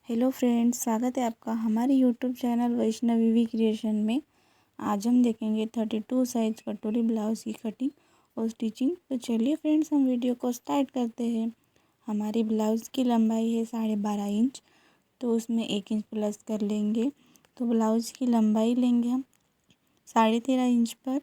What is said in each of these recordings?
Hello friends, स्वागत है आपका हमारे YouTube channel Vaishnavi V creation में। आज हम देखेंगे 32 साइज कटोरी ब्लाउज की कटिंग और स्टिचिंग। तो चलिए फ्रेंड्स, हम वीडियो को स्टार्ट करते हैं। हमारी ब्लाउज़ की लंबाई है 12.5 इंच, तो उसमें 1 इंच प्लस कर लेंगे। तो ब्लाउज़ की लंबाई लेंगे हम 13.5 इंच पर।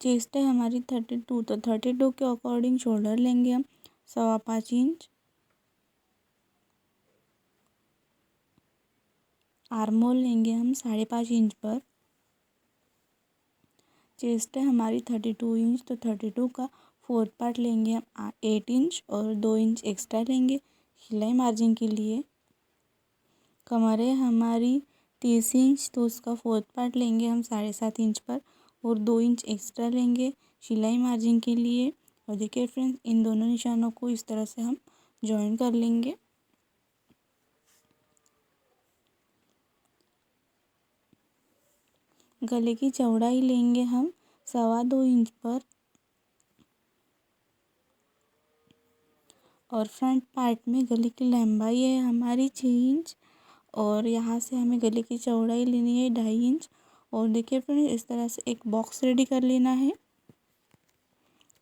चेस्ट है हमारी 32, तो 32 के अकॉर्डिंग शोल्डर लेंगे हम 5.25 इंच। आर्म होल लेंगे हम 5.5 इंच पर। चेस्ट है हमारी 32 इंच, तो 32 का 4th पार्ट लेंगे हम 8 इंच और 2 इंच एक्स्ट्रा लेंगे सिलाई मार्जिन के लिए। कमर है हमारी 30 इंच, तो उसका 4th पार्ट लेंगे हम 7.5 इंच पर और 2 इंच एक्स्ट्रा लेंगे सिलाई मार्जिन के लिए। और देखिए फ्रेंड्स, इन दोनों निशानों को इस तरह से हम जॉइन कर लेंगे। गले की चौड़ाई लेंगे हम 2.25 इंच पर और फ्रंट पार्ट में गले की लंबाई है हमारी 6 इंच और यहाँ से हमें गले की चौड़ाई लेनी है 2.5 इंच। और देखिए फ्रेंड्स, इस तरह से एक बॉक्स रेडी कर लेना है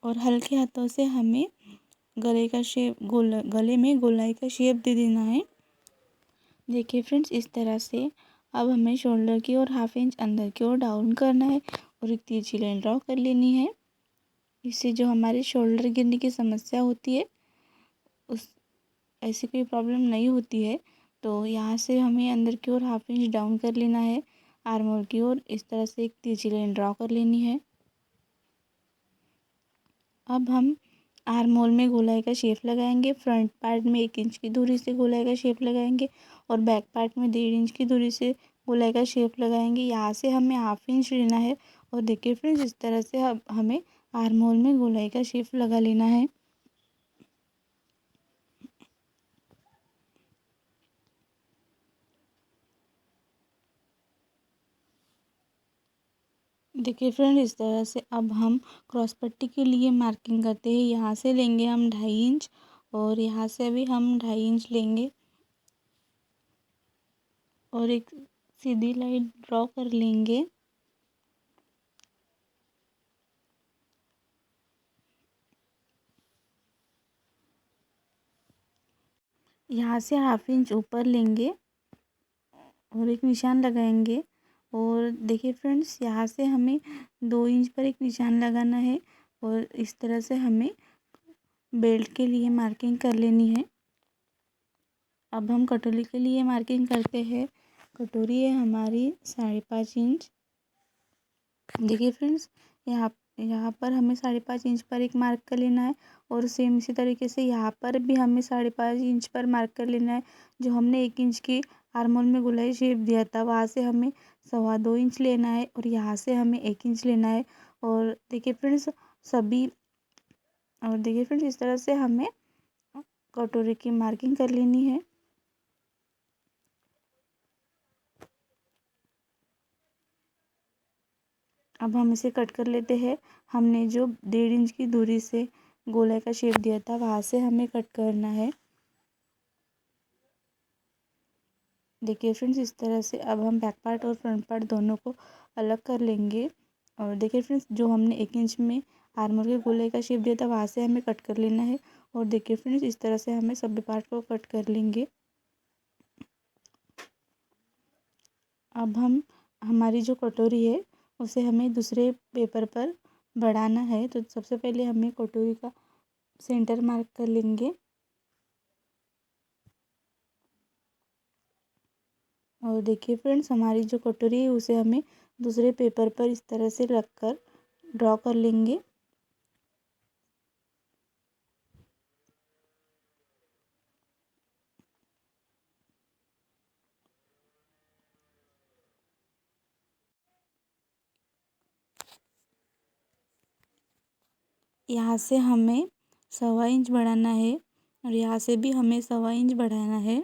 और हल्के हाथों से हमें गले का शेप गले में गोलाई का शेप दे देना है। देखिए फ्रेंड्स, इस तरह से अब हमें शोल्डर की ओर 1/2 इंच अंदर की ओर डाउन करना है और एक तिरछी लाइन ड्रॉ कर लेनी है। इससे जो हमारे शोल्डर गिरने की समस्या होती है उस ऐसी कोई प्रॉब्लम नहीं होती है। तो यहाँ से हमें अंदर की ओर 1/2 इंच डाउन कर लेना है। आर्म होल की ओर इस तरह से एक तिरछी लाइन ड्रॉ कर लेनी है। अब हम आर्म होल में गोलाई का शेप लगाएंगे। फ्रंट पार्ट में 1 इंच की दूरी से गोलाई का शेप लगाएंगे और बैक पार्ट में 1.5 इंच की दूरी से गोलाई का शेप लगाएंगे। यहाँ से हमें 1/2 इंच लेना है और देखिए फ्रेंड्स, इस तरह से अब हमें आर्म होल में गोलाई का शेप लगा लेना है। देखिए फ्रेंड, इस तरह से अब हम क्रॉस पट्टी के लिए मार्किंग करते हैं। यहाँ से लेंगे हम 2.5 इंच और यहाँ से भी हम 2.5 इंच लेंगे और एक सीधी लाइन ड्रॉ कर लेंगे। यहाँ से 1/2 इंच ऊपर लेंगे और एक निशान लगाएंगे। और देखिए फ्रेंड्स, यहाँ से हमें 2 इंच पर एक निशान लगाना है और इस तरह से हमें बेल्ट के लिए मार्किंग कर लेनी है। अब हम कटोरी के लिए मार्किंग करते हैं। कटोरी है हमारी 5.5 इंच। देखिए फ्रेंड्स, यहाँ यहाँ पर हमें 5.5 इंच पर एक मार्क कर लेना है और सेम इसी तरीके से यहाँ पर भी हमें 5.5 इंच पर मार्क कर लेना है। जो हमने 1 इंच की आर्म होल में गोलाई शेप दिया था, वहाँ से हमें 2.25 इंच लेना है और यहाँ से हमें 1 इंच लेना है। और देखिए फ्रेंड्स, इस तरह से हमें कटोरी की मार्किंग कर लेनी है। अब हम इसे कट कर लेते हैं। हमने जो 1.5 इंच की दूरी से गोलाई का शेप दिया था, वहाँ से हमें कट करना है। देखिए फ्रेंड्स, इस तरह से अब हम बैक पार्ट और फ्रंट पार्ट दोनों को अलग कर लेंगे। और देखिए फ्रेंड्स, जो हमने 1 इंच में आर्म होल के गोलाई का शेप दिया था, वहाँ से हमें कट कर लेना है। और देखिए फ्रेंड्स, इस तरह से हमें सभी पार्ट को कट कर लेंगे। अब हमारी जो कटोरी है उसे हमें दूसरे पेपर पर बढ़ाना है। तो सबसे पहले हमें कटोरी का सेंटर मार्क कर लेंगे और देखिए फ्रेंड्स, हमारी जो कटोरी है उसे हमें दूसरे पेपर पर इस तरह से रख कर ड्रॉ कर लेंगे। यहाँ से हमें 1.25 इंच बढ़ाना है और यहाँ से भी हमें 1.25 इंच बढ़ाना है।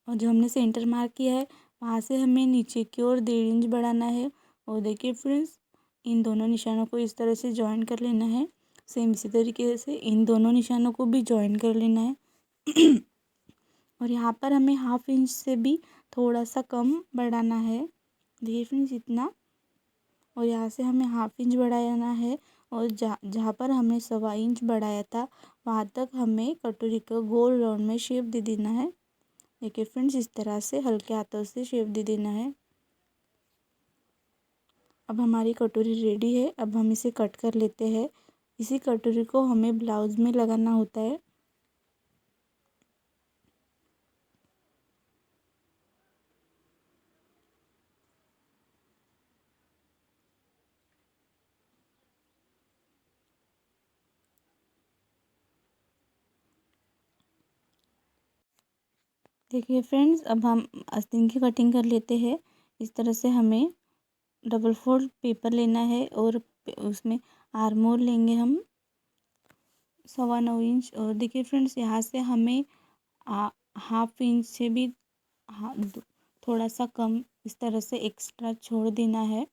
और जो हमने सेंटर मार्क किया है, वहाँ से हमें नीचे की ओर 1.5 इंच बढ़ाना है। और देखिए फ्रेंड्स, इन दोनों निशानों को इस तरह से जॉइन कर लेना है। सेम इसी तरीके से इन दोनों निशानों को भी जॉइन कर लेना है। और यहाँ पर हमें 1/2 इंच से भी थोड़ा सा कम बढ़ाना है। देखिए फ्रेंड्स इतना, और यहाँ से हमें 1/2 इंच बढ़ाना है, और जहाँ पर हमने 1.25 इंच बढ़ाया था वहाँ तक हमें कटोरी को गोल राउंड में शेप दे देना है। देखिए फ्रेंड्स इस तरह से हल्के हाथों से शेप दे देना है। अब हमारी कटोरी रेडी है। अब हम इसे कट कर लेते हैं। इसी कटोरी को हमें ब्लाउज में लगाना होता है। देखिए फ्रेंड्स अब हम आस्तीन की कटिंग कर लेते हैं। इस तरह से हमें डबल फोल्ड पेपर लेना है, और उसमें आर्म होल लेंगे हम 9.25 इंच। और देखिए फ्रेंड्स यहाँ से हमें 1/2 इंच से भी थोड़ा सा कम इस तरह से एक्स्ट्रा छोड़ देना है।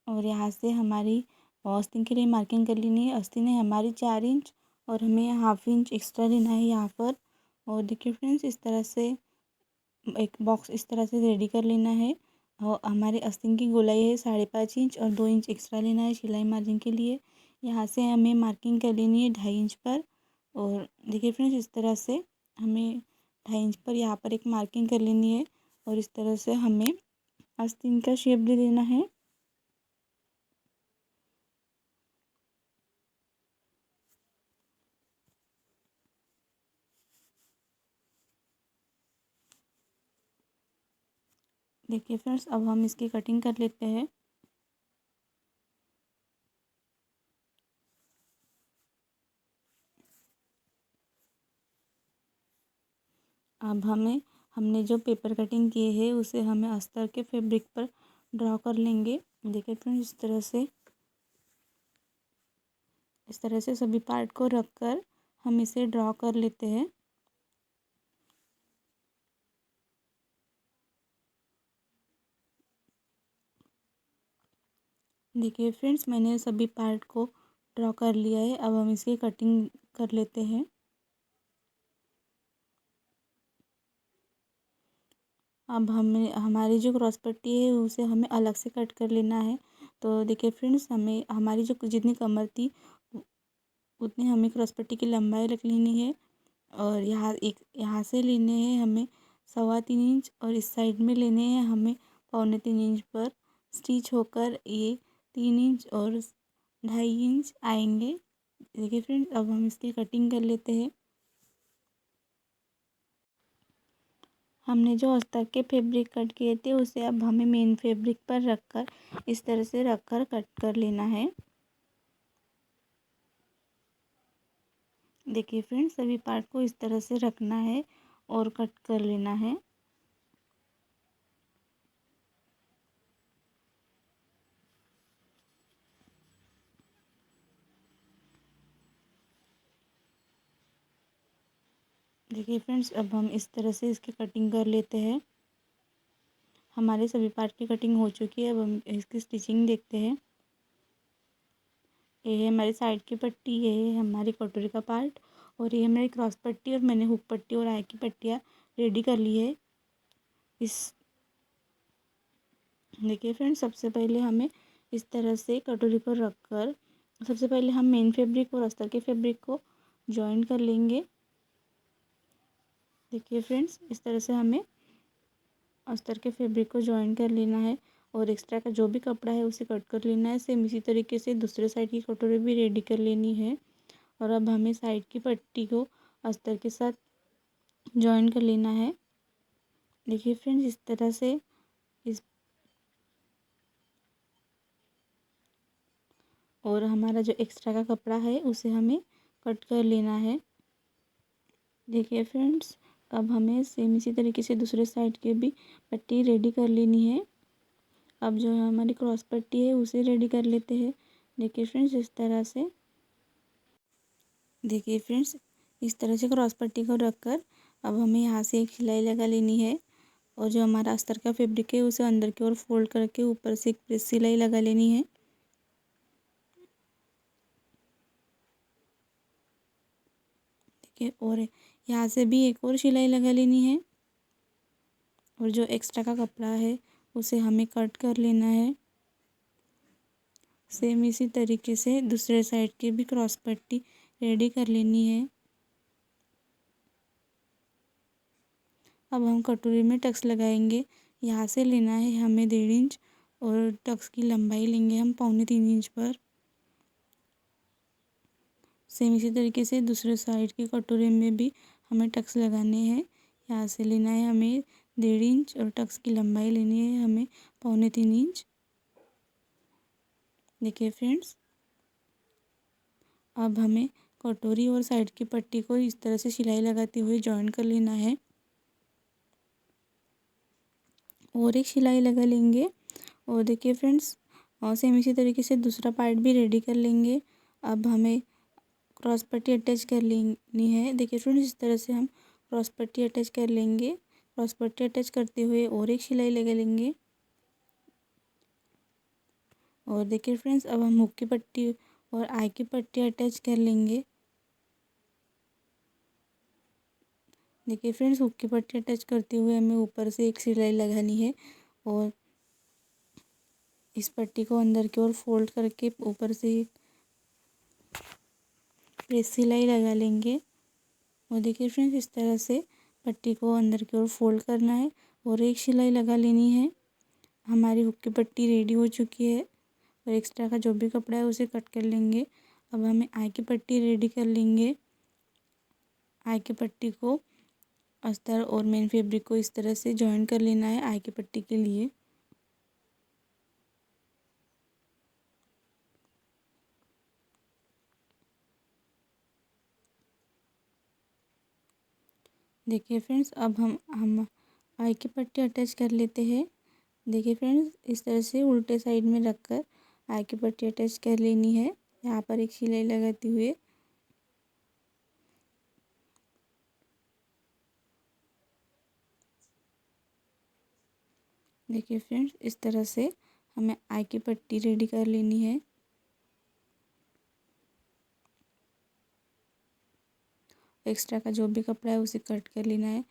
और यहाँ से हमारी आस्तीन के लिए मार्किंग कर लेनी है। आस्तीन है हमारी 4 इंच, और हमें 1/2 इंच एक्स्ट्रा लेना है यहाँ पर। और देखिए फ्रेंड्स इस तरह से एक बॉक्स इस तरह से रेडी कर लेना है। और हमारे आस्तीन की गोलाई है 5.5 इंच, और 2 इंच एक्स्ट्रा लेना है सिलाई मार्जिन के लिए। यहाँ से हमें मार्किंग कर लेनी है 2.5 इंच पर। और देखिए फ्रेंड्स इस तरह से हमें 2.5 इंच पर यहाँ पर एक मार्किंग कर लेनी है, और इस तरह से हमें आस्तीन का शेप दे देना है। देखिए फ्रेंड्स अब हम इसकी कटिंग कर लेते हैं। अब हमने जो पेपर कटिंग किए है उसे हमें अस्तर के फैब्रिक पर ड्रॉ कर लेंगे। देखिए फ्रेंड्स इस तरह से सभी पार्ट को रख कर हम इसे ड्रॉ कर लेते हैं। देखिए फ्रेंड्स मैंने सभी पार्ट को ड्रॉ कर लिया है। अब हम इसकी कटिंग कर लेते हैं। अब हमें हमारी जो क्रॉस पट्टी है उसे हमें अलग से कट कर लेना है। तो देखिए फ्रेंड्स हमें हमारी जो जितनी कमर थी उतनी हमें क्रॉस पट्टी की लंबाई रख लेनी है। और यहाँ से लेने हैं हमें 3.25 इंच, और इस साइड में लेने हैं हमें 3.25 इंच पर स्टिच होकर ये 3 इंच और 2.5 इंच आएंगे। देखिए फ्रेंड्स अब हम इसकी कटिंग कर लेते हैं। हमने जो अस्तर के फैब्रिक कट किए थे उसे अब हमें मेन फैब्रिक पर रखकर इस तरह से रखकर कट कर लेना है। देखिए फ्रेंड्स सभी पार्ट को इस तरह से रखना है और कट कर लेना है। देखिए फ्रेंड्स अब हम इस तरह से इसकी कटिंग कर लेते हैं। हमारे सभी पार्ट की कटिंग हो चुकी है। अब हम इसकी स्टिचिंग देखते हैं। ये है हमारी साइड की पट्टी, ये है हमारी कटोरी का पार्ट, और ये हमारी क्रॉस पट्टी, और मैंने हुक पट्टी और आई की पट्टियाँ रेडी कर ली है। इस देखिए फ्रेंड्स सबसे पहले हमें इस तरह से कटोरी को रख कर सबसे पहले हम मेन फैब्रिक और अस्तर के फैब्रिक को जॉइन कर लेंगे। देखिए फ्रेंड्स इस तरह से हमें अस्तर के फैब्रिक को जॉइन कर लेना है, और एक्स्ट्रा का जो भी कपड़ा है उसे कट कर लेना है। सेम इसी तरीके से दूसरे साइड की कटोरी भी रेडी कर लेनी है। और अब हमें साइड की पट्टी को अस्तर के साथ जॉइन कर लेना है। देखिए फ्रेंड्स इस तरह से इस और हमारा जो एक्स्ट्रा का कपड़ा है उसे हमें कट कर लेना है। देखिए फ्रेंड्स अब हमें सेम इसी तरीके से दूसरे साइड के भी पट्टी रेडी कर लेनी है। अब जो हमारी क्रॉस पट्टी है उसे रेडी कर लेते हैं। देखिए फ्रेंड्स इस तरह से इस तरह से क्रॉस पट्टी को रखकर अब हमें यहाँ से एक सिलाई लगा लेनी है, और जो हमारा अस्तर का फैब्रिक है उसे अंदर की ओर फोल्ड करके ऊपर से एक प्रेस सिलाई लगा लेनी है। के और यहाँ से भी एक और सिलाई लगा लेनी है और जो एक्स्ट्रा का कपड़ा है उसे हमें कट कर लेना है। सेम इसी तरीके से दूसरे साइड की भी क्रॉस पट्टी रेडी कर लेनी है। अब हम कटोरी में टक्स लगाएंगे। यहाँ से लेना है हमें 1.5 इंच और टक्स की लंबाई लेंगे हम 3.25 इंच पर। सेम इसी तरीके से दूसरे साइड की कटोरी में भी हमें टक्स लगाने हैं। यहाँ से लेना है हमें 1.5 इंच और टक्स की लंबाई लेनी है हमें 3.25 इंच। देखिए फ्रेंड्स, अब हमें कटोरी और साइड की पट्टी को इस तरह से सिलाई लगाते हुए जॉइन कर लेना है और एक सिलाई लगा लेंगे। और देखिए फ्रेंड्स, और सेम इसी तरीके से दूसरा पार्ट भी रेडी कर लेंगे। अब हमें क्रॉस पट्टी अटैच कर लेनी है। देखिए फ्रेंड्स, इस तरह से हम क्रॉस पट्टी अटैच कर लेंगे। क्रॉस पट्टी अटैच करते हुए और एक सिलाई लगा लेंगे। और देखिए फ्रेंड्स, अब हम हुक की पट्टी और आई की पट्टी अटैच कर लेंगे। देखिए फ्रेंड्स, हुक की पट्टी अटैच करते हुए हमें ऊपर से एक सिलाई लगानी है और इस पट्टी को अंदर की ओर फोल्ड करके ऊपर से एक प्रेस सिलाई लगा लेंगे। और देखिए फ्रेंड्स, इस तरह से पट्टी को अंदर की ओर फोल्ड करना है और एक सिलाई लगा लेनी है। हमारी हुक की पट्टी रेडी हो चुकी है और एक्स्ट्रा का जो भी कपड़ा है उसे कट कर लेंगे। अब हमें आई की पट्टी रेडी कर लेंगे। आई की पट्टी को अस्तर और मेन फैब्रिक को इस तरह से जॉइन कर लेना है आई की पट्टी के लिए। देखिए फ्रेंड्स, अब हम आई की पट्टी अटैच कर लेते हैं। देखिए फ्रेंड्स, इस तरह से उल्टे साइड में रखकर आई की पट्टी अटैच कर लेनी है। यहाँ पर एक सिलाई लगाते हुए देखिए फ्रेंड्स, इस तरह से हमें आई की पट्टी रेडी कर लेनी है। एक्स्ट्रा का जो भी कपड़ा है उसे कट कर लेना है।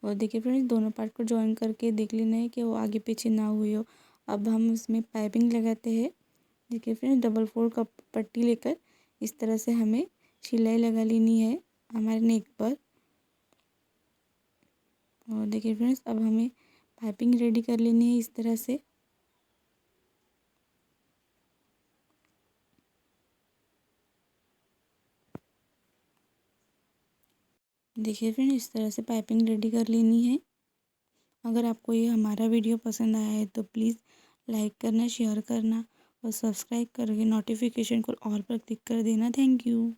और देखिए फ्रेंड्स, दोनों पार्ट को जॉइन करके देख लेना है कि वो आगे पीछे ना हुई हो। अब हम इसमें पाइपिंग लगाते हैं। देखिए फ्रेंड्स, डबल फोल्ड का पट्टी लेकर इस तरह से हमें सिलाई लगा लेनी है हमारे नेक पर। और देखिए फ्रेंड्स, अब हमें पाइपिंग रेडी कर लेनी है इस तरह से। देखिए फ्रेंड्स, इस तरह से पाइपिंग रेडी कर लेनी है। अगर आपको ये हमारा वीडियो पसंद आया है तो प्लीज़ लाइक करना, शेयर करना और सब्सक्राइब करके नोटिफिकेशन को ऑल पर क्लिक कर देना। Thank you.